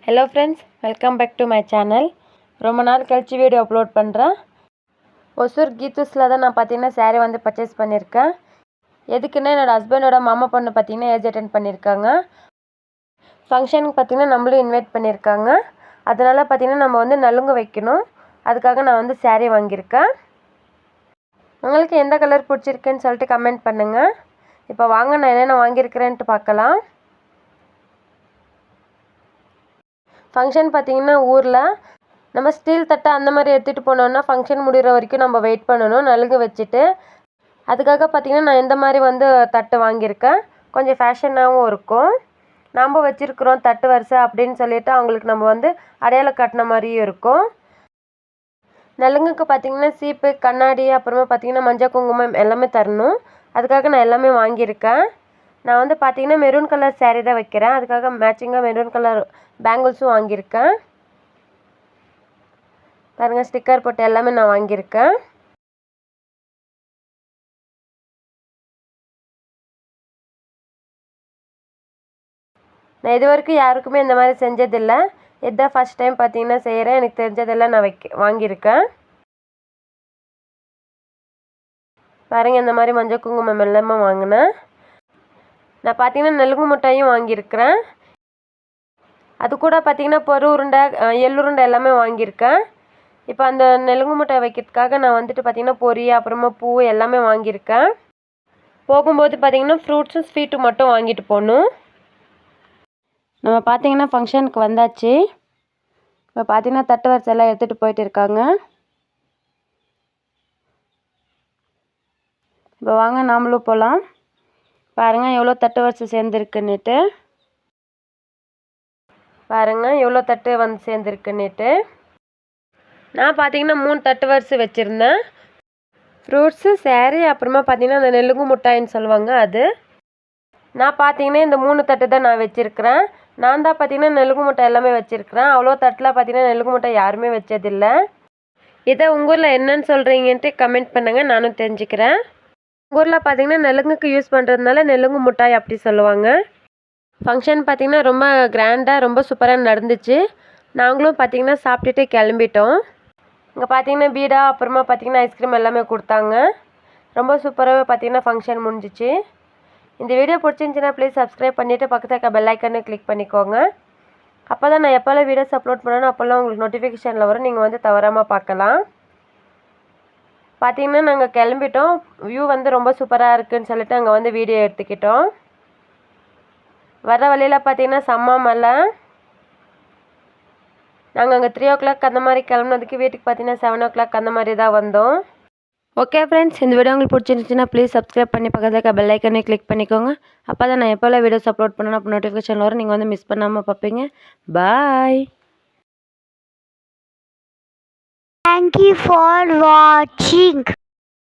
Hello friends, welcome back to my channel. ரொம்ப நாள் கழிச்சு வீடியோ அப்லோட் பண்ணுறேன். ஒசூர் கீத்துஸில் தான் நான் பார்த்தீங்கன்னா சாரீ வந்து பர்ச்சேஸ் பண்ணியிருக்கேன். எதுக்குன்னா என்னோடய ஹஸ்பண்டோட மாமா பொண்ணு பார்த்தீங்கன்னா ஏஜ் அட்டென்ட் பண்ணியிருக்காங்க. ஃபங்க்ஷனுக்கு பார்த்தீங்கன்னா நம்மளும் இன்வைட் பண்ணியிருக்காங்க. அதனால் பார்த்தீங்கன்னா நம்ம வந்து நலுங்கு வைக்கணும். அதுக்காக நான் வந்து சாரீ வாங்கியிருக்கேன். உங்களுக்கு எந்த கலர் பிடிச்சிருக்குன்னு சொல்லிட்டு கமெண்ட் பண்ணுங்கள். இப்போ வாங்க நான் என்னென்ன வாங்கியிருக்கிறேன்ட்டு பார்க்கலாம். ஃபங்க்ஷன் பார்த்திங்கன்னா ஊரில் நம்ம ஸ்டீல் தட்டை அந்த மாதிரி எடுத்துகிட்டு போனோன்னா ஃபங்க்ஷன் முடிகிற வரைக்கும் நம்ம வெயிட் பண்ணணும் நலுங்கு வச்சுட்டு. அதுக்காக பார்த்திங்கன்னா நான் இந்த மாதிரி வந்து தட்டு வாங்கியிருக்கேன். கொஞ்சம் ஃபேஷனாகவும் இருக்கும். நாம் வச்சுருக்குறோம் தட்டு வரிசை அப்படின்னு சொல்லிவிட்டு அவங்களுக்கு நம்ம வந்து அடையாளம் காட்டின மாதிரியும் இருக்கும். நலுங்குக்கு பார்த்திங்கன்னா சீப்பு, கண்ணாடி, அப்புறமா பார்த்திங்கன்னா மஞ்சள் குங்குமம் எல்லாமே தரணும். அதுக்காக நான் எல்லாமே வாங்கியிருக்கேன். நான் வந்து பார்த்திங்கன்னா மெரூன் கலர் சாரீ தான் வைக்கிறேன். அதுக்காக மேட்சிங்காக மெரூன் கலர் பேங்கிள்ஸும் வாங்கியிருக்கேன். பாருங்கள், ஸ்டிக்கர் போட்டு எல்லாமே நான் வாங்கியிருக்கேன். நான் இது வரைக்கும் யாருக்குமே இந்த மாதிரி செஞ்சதில்லை. இதுதான் ஃபஸ்ட் டைம் பார்த்தீங்கன்னா செய்கிறேன். எனக்கு தெரிஞ்சதெல்லாம் நான் வாங்கியிருக்கேன். பாருங்கள், இந்த மாதிரி மஞ்சள் குங்குமம் எல்லாமே வாங்கினேன். நான் பார்த்தீங்கன்னா நலுங்கு மிட்டாயும் வாங்கியிருக்கிறேன். அது கூட பார்த்திங்கன்னா பொரு உருண்டை, எள்ளுருண்டை எல்லாமே வாங்கியிருக்கேன். இப்போ அந்த நலுங்கு மிட்டாய் வைக்கிறதுக்காக நான் வந்துட்டு பார்த்திங்கன்னா பொரி, அப்புறமா பூ எல்லாமே வாங்கியிருக்கேன். போகும்போது பார்த்திங்கன்னா ஃப்ரூட்ஸும் ஸ்வீட்டும் மட்டும் வாங்கிட்டு போகணும். நம்ம பார்த்திங்கன்னா ஃபங்க்ஷனுக்கு வந்தாச்சு. இப்போ பார்த்திங்கன்னா தட்டு வரிசை எல்லாம் எடுத்துகிட்டு போயிட்டு இருக்காங்க. இப்போ வாங்க நாமளும் போகலாம். பாருங்கள் எவ்வளோ தட்டு வரிசை சேர்ந்துருக்குன்னுட்டு. பாருங்கள் எவ்வளோ தட்டு வந்து சேர்ந்துருக்குன்னுட்டு. நான் பார்த்தீங்கன்னா 3 தட்டு வரிசை வச்சுருந்தேன். ஃப்ரூட்ஸு, சாரீ, அப்புறமா பார்த்தீங்கன்னா அந்த நெல்லுங்கு மிட்டாயின்னு சொல்லுவாங்க அது. நான் பார்த்தீங்கன்னா இந்த 3 தட்டு தான் நான் வச்சுருக்கிறேன். நான் தான் பார்த்தீங்கன்னா நெல்லுங்கு மிட்டாய் எல்லாமே வச்சுருக்கிறேன். அவ்வளோ தட்டில் பார்த்தீங்கன்னா நெல்லுங்கு மிட்டாய் யாருமே வச்சதில்லை. இதை உங்கள் ஊரில் என்னன்னு சொல்கிறீங்கன்ட்டு கமெண்ட் பண்ணுங்கள், நானும் தெரிஞ்சுக்கிறேன். உங்கள் ஊரில் பார்த்தீங்கன்னா நெல்லுங்குக்கு யூஸ் பண்ணுறதுனால நெல்லுங்கு மிட்டாய் அப்படி சொல்லுவாங்க. ஃபங்க்ஷன் பார்த்திங்கன்னா ரொம்ப கிராண்டாக ரொம்ப சூப்பராக நடந்துச்சு. நாங்களும் பார்த்திங்கன்னா சாப்பிட்டுட்டு கிளம்பிட்டோம். இங்கே பார்த்திங்கன்னா பீடா, அப்புறமா பார்த்திங்கன்னா ஐஸ்கிரீம் எல்லாமே கொடுத்தாங்க. ரொம்ப சூப்பராகவே பார்த்திங்கன்னா ஃபங்க்ஷன் முடிஞ்சிச்சு. இந்த வீடியோ பிடிச்சிருந்துச்சின்னா ப்ளீஸ் சப்ஸ்கிரைப் பண்ணிவிட்டு பக்கத்தில் இருக்க பெல் ஐக்கனை கிளிக் பண்ணிக்கோங்க. அப்போ தான் நான் எப்போல்லாம் வீடியோஸ் அப்லோட் பண்ணணும் அப்போல்லாம் உங்களுக்கு நோட்டிஃபிகேஷனில் வரும். நீங்கள் வந்து தவறாமல் பார்க்கலாம். பார்த்திங்கன்னா நாங்கள் கிளம்பிட்டோம். வியூ வந்து ரொம்ப சூப்பராக இருக்குதுன்னு சொல்லிட்டு அங்கே வந்து வீடியோ எடுத்துக்கிட்டோம். வர வழியில் பார்த்திங்கன்னா செம்ம மழை. நாங்கள் அங்கே 3 o'clock அந்த மாதிரி கிளம்புனதுக்கு வீட்டுக்கு பார்த்தீங்கன்னா 7 o'clock அந்த மாதிரி தான் வந்தோம். ஓகே ஃப்ரெண்ட்ஸ், இந்த வீடியோ உங்களுக்கு பிடிச்சிருந்துச்சுன்னா ப்ளீஸ் சப்ஸ்கிரைப் பண்ணி பக்கத்தில் இருக்க பெல் ஐக்கனை கிளிக் பண்ணிக்கோங்க. அப்போ தான் நான் எப்போல்லாம் வீடியோஸ் அப்லோட் பண்ணணும் அப்போ நோட்டிஃபிகேஷன் வரும். நீங்கள் வந்து மிஸ் பண்ணாமல் பார்ப்பீங்க. பாய். Thank you for watching.